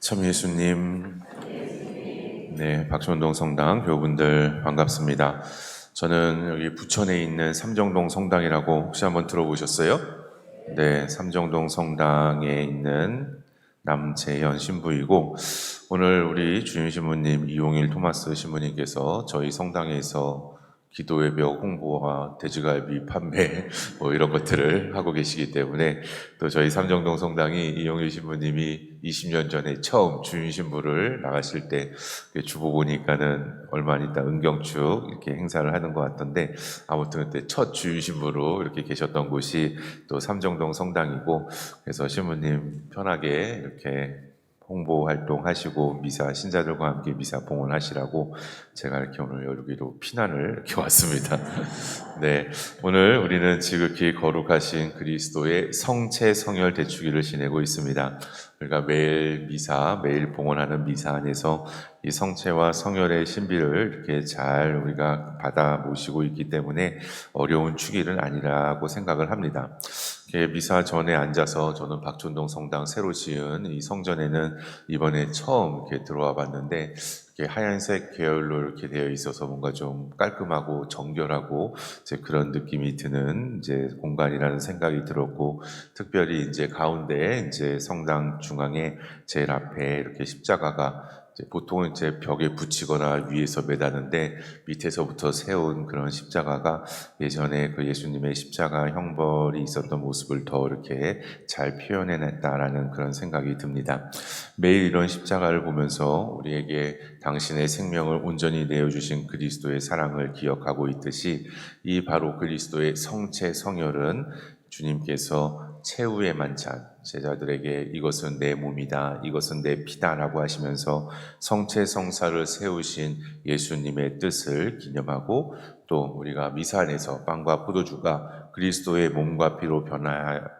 참 예수님, 네, 박촌동 성당 교우분들 반갑습니다. 저는 여기 부천에 있는 삼정동 성당이라고 혹시 한번 들어보셨어요? 네, 삼정동 성당에 있는 남재현 신부이고, 오늘 우리 주임 신부님 이용일 토마스 신부님께서 저희 성당에서 기도의 벽 홍보와 돼지갈비 판매 뭐 이런 것들을 하고 계시기 때문에, 또 저희 삼정동 성당이 이용일 신부님이 20년 전에 처음 주임 신부를 나가실 때 주보 보니까는 얼마 안 있다 은경축 이렇게 행사를 하는 것 같던데, 아무튼 그때 첫 주임 신부로 이렇게 계셨던 곳이 또 삼정동 성당이고, 그래서 신부님 편하게 이렇게 홍보 활동하시고 미사 신자들과 함께 미사 봉헌하시라고 제가 이렇게 오늘 여기로 피난을 이렇게 왔습니다. 네, 오늘 우리는 지극히 거룩하신 그리스도의 성체 성혈 대축일을 지내고 있습니다. 우리가 매일 미사, 매일 봉헌하는 미사 안에서 이 성체와 성혈의 신비를 이렇게 잘 우리가 받아 모시고 있기 때문에 어려운 축일은 아니라고 생각을 합니다. 미사 전에 앉아서 저는 박촌동 성당 새로 지은 이 성전에는 이번에 처음 이렇게 들어와 봤는데, 이렇게 하얀색 계열로 이렇게 되어 있어서 뭔가 좀 깔끔하고 정결하고 이제 그런 느낌이 드는 이제 공간이라는 생각이 들었고, 특별히 이제 가운데 이제 성당 중앙에 제일 앞에 이렇게 십자가가 보통은 이제 벽에 붙이거나 위에서 매다는데, 밑에서부터 세운 그런 십자가가 예전에 그 예수님의 십자가 형벌이 있었던 모습을 더 이렇게 잘 표현해냈다라는 그런 생각이 듭니다. 매일 이런 십자가를 보면서 우리에게 당신의 생명을 온전히 내어주신 그리스도의 사랑을 기억하고 있듯이, 이 바로 그리스도의 성체 성혈은 주님께서 최후의 만찬, 제자들에게 이것은 내 몸이다, 이것은 내 피다라고 하시면서 성체성사를 세우신 예수님의 뜻을 기념하고, 또 우리가 미사 안에서 빵과 포도주가 그리스도의 몸과 피로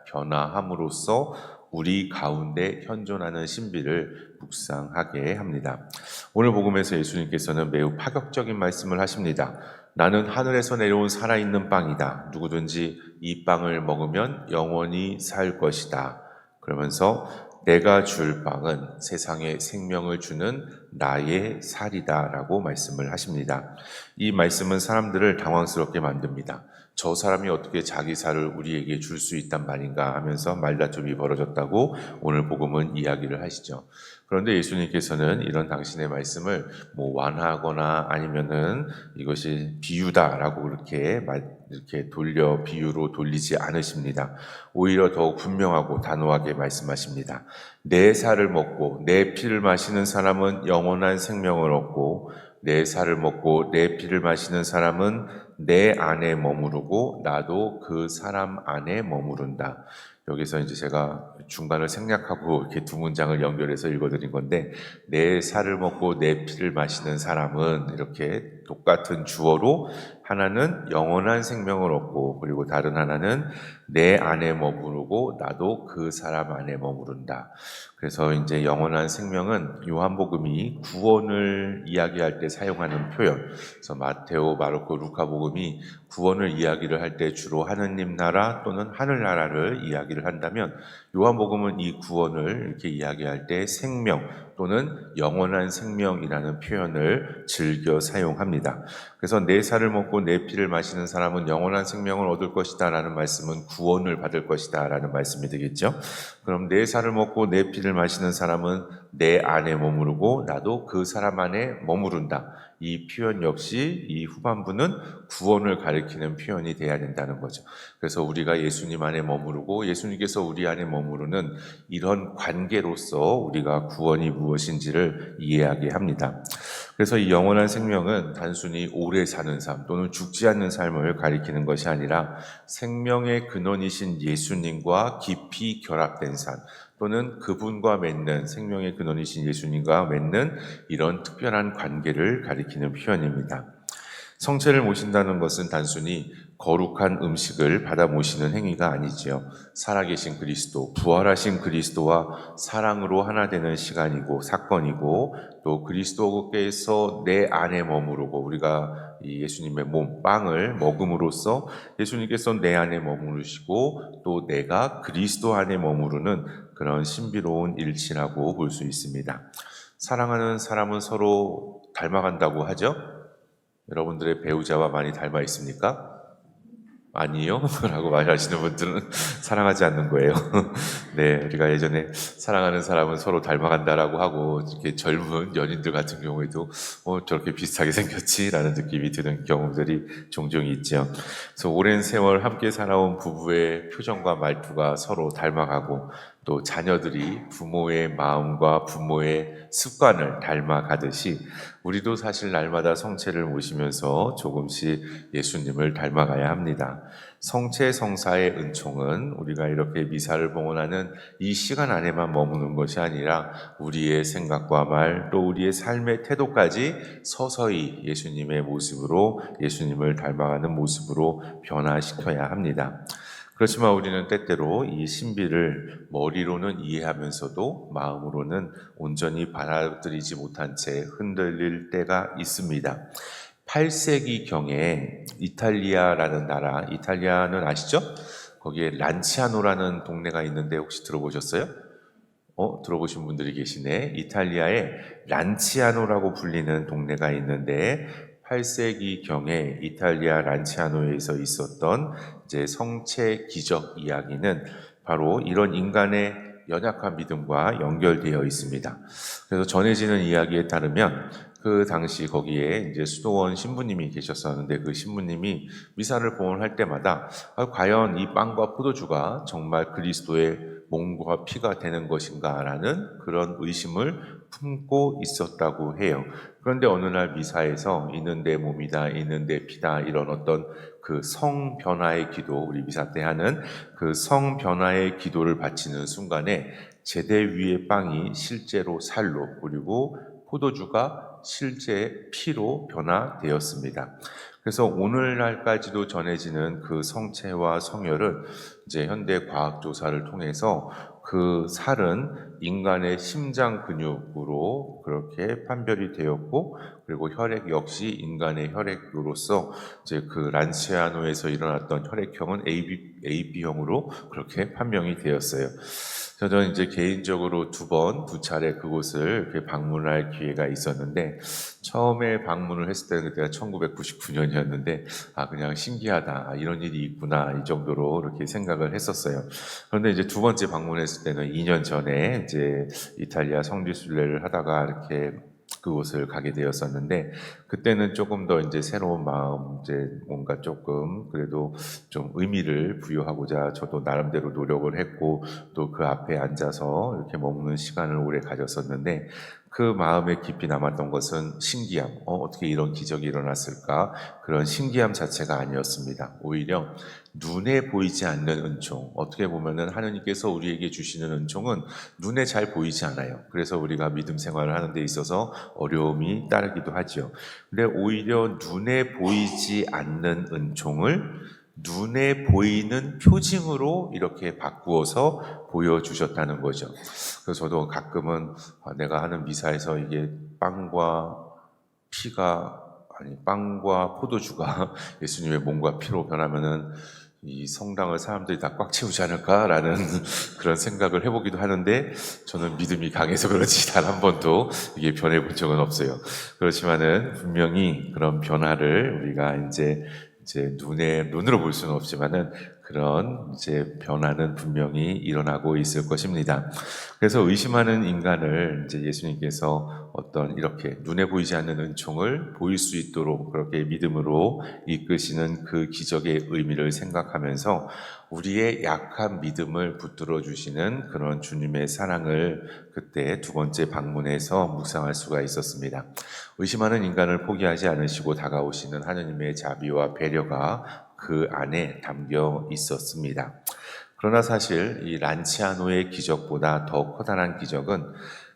변화함으로써 우리 가운데 현존하는 신비를 묵상하게 합니다. 오늘 복음에서 예수님께서는 매우 파격적인 말씀을 하십니다. 나는 하늘에서 내려온 살아있는 빵이다. 누구든지 이 빵을 먹으면 영원히 살 것이다. 그러면서 내가 줄 빵은 세상에 생명을 주는 나의 살이다 라고 말씀을 하십니다. 이 말씀은 사람들을 당황스럽게 만듭니다. 저 사람이 어떻게 자기 살을 우리에게 줄 수 있단 말인가 하면서 말다툼이 벌어졌다고 오늘 복음은 이야기를 하시죠. 그런데 예수님께서는 이런 당신의 말씀을 완화하거나 아니면은 이것이 비유다라고 이렇게 비유로 돌리지 않으십니다. 오히려 더욱 분명하고 단호하게 말씀하십니다. 내 살을 먹고 내 피를 마시는 사람은 영원한 생명을 얻고, 내 살을 먹고 내 피를 마시는 사람은 내 안에 머무르고 나도 그 사람 안에 머무른다. 여기서 이제 제가 중간을 생략하고 이렇게 두 문장을 연결해서 읽어드린 건데, 내 살을 먹고 내 피를 마시는 사람은 이렇게 똑같은 주어로, 하나는 영원한 생명을 얻고, 그리고 다른 하나는 내 안에 머무르고 나도 그 사람 안에 머무른다. 그래서 이제 영원한 생명은 요한복음이 구원을 이야기할 때 사용하는 표현. 그래서 마테오, 마르코, 루카복음이 구원을 이야기를 할 때 주로 하느님 나라 또는 하늘나라를 이야기를 한다면, 요한복음은 이 구원을 이렇게 이야기할 때 생명 또는 영원한 생명이라는 표현을 즐겨 사용합니다. 그래서 내 살을 먹고 내 피를 마시는 사람은 영원한 생명을 얻을 것이다 라는 말씀은 구원을 받을 것이다 라는 말씀이 되겠죠. 그럼 내 살을 먹고 내 피를 마시는 사람은 내 안에 머무르고 나도 그 사람 안에 머무른다. 이 표현 역시 이 후반부는 구원을 가리키는 표현이 돼야 된다는 거죠. 그래서 우리가 예수님 안에 머무르고 예수님께서 우리 안에 머무르는 이런 관계로서 우리가 구원이 무엇인지를 이해하게 합니다. 그래서 이 영원한 생명은 단순히 오래 사는 삶 또는 죽지 않는 삶을 가리키는 것이 아니라, 생명의 근원이신 예수님과 깊이 결합된 삶, 또는 그분과 맺는, 생명의 근원이신 예수님과 맺는 이런 특별한 관계를 가리키는 표현입니다. 성체를 모신다는 것은 단순히 거룩한 음식을 받아 모시는 행위가 아니지요. 살아계신 그리스도, 부활하신 그리스도와 사랑으로 하나 되는 시간이고 사건이고, 또 그리스도께서 내 안에 머무르고 우리가 이 예수님의 몸, 빵을 먹음으로써 예수님께서 내 안에 머무르시고 또 내가 그리스도 안에 머무르는 그런 신비로운 일치라고 볼 수 있습니다. 사랑하는 사람은 서로 닮아간다고 하죠? 여러분들의 배우자와 많이 닮아 있습니까? 아니요? 라고 말하시는 분들은 사랑하지 않는 거예요. 네, 우리가 예전에 사랑하는 사람은 서로 닮아간다라고 하고, 이렇게 젊은 연인들 같은 경우에도, 저렇게 비슷하게 생겼지? 라는 느낌이 드는 경우들이 종종 있죠. 그래서 오랜 세월 함께 살아온 부부의 표정과 말투가 서로 닮아가고, 또 자녀들이 부모의 마음과 부모의 습관을 닮아가듯이 우리도 사실 날마다 성체를 모시면서 조금씩 예수님을 닮아가야 합니다. 성체 성사의 은총은 우리가 이렇게 미사를 봉헌하는 이 시간 안에만 머무는 것이 아니라 우리의 생각과 말, 또 우리의 삶의 태도까지 서서히 예수님의 모습으로, 예수님을 닮아가는 모습으로 변화시켜야 합니다. 그렇지만 우리는 때때로 이 신비를 머리로는 이해하면서도 마음으로는 온전히 받아들이지 못한 채 흔들릴 때가 있습니다. 8세기경에 이탈리아라는 나라, 이탈리아는 아시죠? 거기에 란치아노라는 동네가 있는데 혹시 들어보셨어요? 들어보신 분들이 계시네. 이탈리아에 란치아노라고 불리는 동네가 있는데 8세기경에 이탈리아 란치아노에서 있었던 이제 성체 기적 이야기는 바로 이런 인간의 연약한 믿음과 연결되어 있습니다. 그래서 전해지는 이야기에 따르면 그 당시 거기에 이제 수도원 신부님이 계셨었는데 그 신부님이 미사를 봉헌할 때마다 과연 이 빵과 포도주가 정말 그리스도의 몸과 피가 되는 것인가라는 그런 의심을 품고 있었다고 해요. 그런데 어느 날 미사에서 이는 내 몸이다, 이는 내 피다 이런 어떤 그 성 변화의 기도, 우리 미사 때 하는 그 성 변화의 기도를 바치는 순간에 제대 위의 빵이 실제로 살로, 그리고 포도주가 실제 피로 변화되었습니다. 그래서 오늘날까지도 전해지는 그 성체와 성혈은 이제 현대 과학 조사를 통해서 그 살은 인간의 심장 근육으로 그렇게 판별이 되었고, 그리고 혈액 역시 인간의 혈액으로서 이제 그 란치아노에서 일어났던 혈액형은 AB형으로 그렇게 판명이 되었어요. 저는 이제 개인적으로 두 차례 그곳을 이렇게 방문할 기회가 있었는데, 처음에 방문을 했을 때는 그때가 1999년이었는데, 그냥 신기하다. 이런 일이 있구나. 이 정도로 이렇게 생각을 했었어요. 그런데 이제 두 번째 방문했을 때는 2년 전에 이제 이탈리아 성지순례를 하다가 이렇게 그곳을 가게 되었었는데, 그때는 조금 더 이제 새로운 마음, 이제 뭔가 조금 그래도 좀 의미를 부여하고자 저도 나름대로 노력을 했고, 또 그 앞에 앉아서 이렇게 머무는 시간을 오래 가졌었는데, 그 마음에 깊이 남았던 것은 신기함, 어떻게 이런 기적이 일어났을까? 그런 신기함 자체가 아니었습니다. 오히려 눈에 보이지 않는 은총, 어떻게 보면은 하느님께서 우리에게 주시는 은총은 눈에 잘 보이지 않아요. 그래서 우리가 믿음 생활을 하는 데 있어서 어려움이 따르기도 하죠. 근데 오히려 눈에 보이지 않는 은총을 눈에 보이는 표징으로 이렇게 바꾸어서 보여주셨다는 거죠. 그래서 저도 가끔은 내가 하는 미사에서 이게 빵과 포도주가 예수님의 몸과 피로 변하면은 이 성당을 사람들이 다 꽉 채우지 않을까라는 그런 생각을 해보기도 하는데, 저는 믿음이 강해서 그런지 단 한 번도 이게 변해본 적은 없어요. 그렇지만은 분명히 그런 변화를 우리가 이제 눈으로 볼 수는 없지만은 그런 이제 변화는 분명히 일어나고 있을 것입니다. 그래서 의심하는 인간을 이제 예수님께서 어떤 이렇게 눈에 보이지 않는 은총을 보일 수 있도록 그렇게 믿음으로 이끄시는 그 기적의 의미를 생각하면서 우리의 약한 믿음을 붙들어 주시는 그런 주님의 사랑을 그때 두 번째 방문에서 묵상할 수가 있었습니다. 의심하는 인간을 포기하지 않으시고 다가오시는 하느님의 자비와 배려가 그 안에 담겨 있었습니다. 그러나 사실 이 란치아노의 기적보다 더 커다란 기적은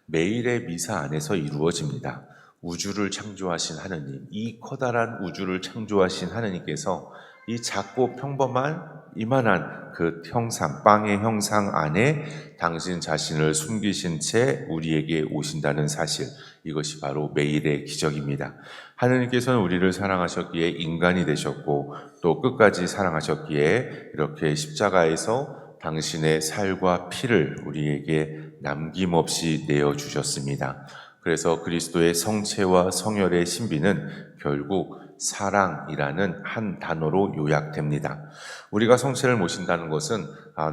매일의 미사 안에서 이루어집니다. 우주를 창조하신 하느님, 이 커다란 우주를 창조하신 하느님께서 이 작고 평범한 이만한 그 형상, 빵의 형상 안에 당신 자신을 숨기신 채 우리에게 오신다는 사실, 이것이 바로 매일의 기적입니다. 하느님께서는 우리를 사랑하셨기에 인간이 되셨고, 또 끝까지 사랑하셨기에 이렇게 십자가에서 당신의 살과 피를 우리에게 남김없이 내어주셨습니다. 그래서 그리스도의 성체와 성혈의 신비는 결국 사랑이라는 한 단어로 요약됩니다. 우리가 성체를 모신다는 것은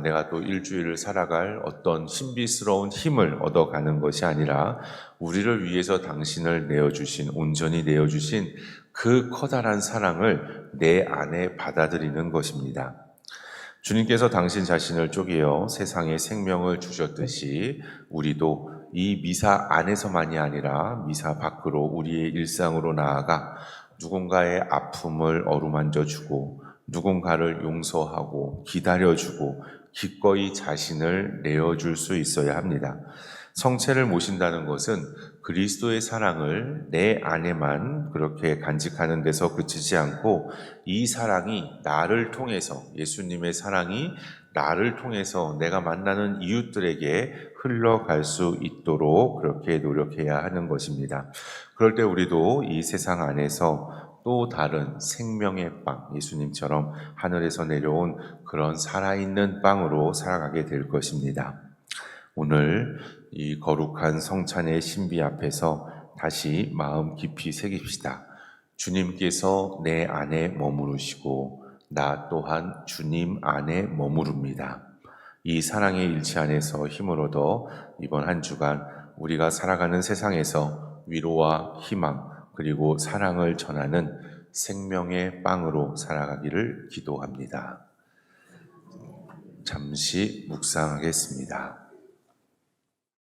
내가 또 일주일을 살아갈 어떤 신비스러운 힘을 얻어가는 것이 아니라 우리를 위해서 당신을 내어주신, 온전히 내어주신 그 커다란 사랑을 내 안에 받아들이는 것입니다. 주님께서 당신 자신을 쪼개어 세상에 생명을 주셨듯이 우리도 이 미사 안에서만이 아니라 미사 밖으로 우리의 일상으로 나아가 누군가의 아픔을 어루만져 주고 누군가를 용서하고 기다려주고 기꺼이 자신을 내어줄 수 있어야 합니다. 성체를 모신다는 것은 그리스도의 사랑을 내 안에만 그렇게 간직하는 데서 그치지 않고 이 사랑이 나를 통해서, 예수님의 사랑이 나를 통해서 내가 만나는 이웃들에게 흘러갈 수 있도록 그렇게 노력해야 하는 것입니다. 그럴 때 우리도 이 세상 안에서 또 다른 생명의 빵, 예수님처럼 하늘에서 내려온 그런 살아있는 빵으로 살아가게 될 것입니다. 오늘 이 거룩한 성찬의 신비 앞에서 다시 마음 깊이 새깁시다. 주님께서 내 안에 머무르시고 나 또한 주님 안에 머무릅니다. 이 사랑의 일치 안에서 힘을 얻어 이번 한 주간 우리가 살아가는 세상에서 위로와 희망 그리고 사랑을 전하는 생명의 빵으로 살아가기를 기도합니다. 잠시 묵상하겠습니다.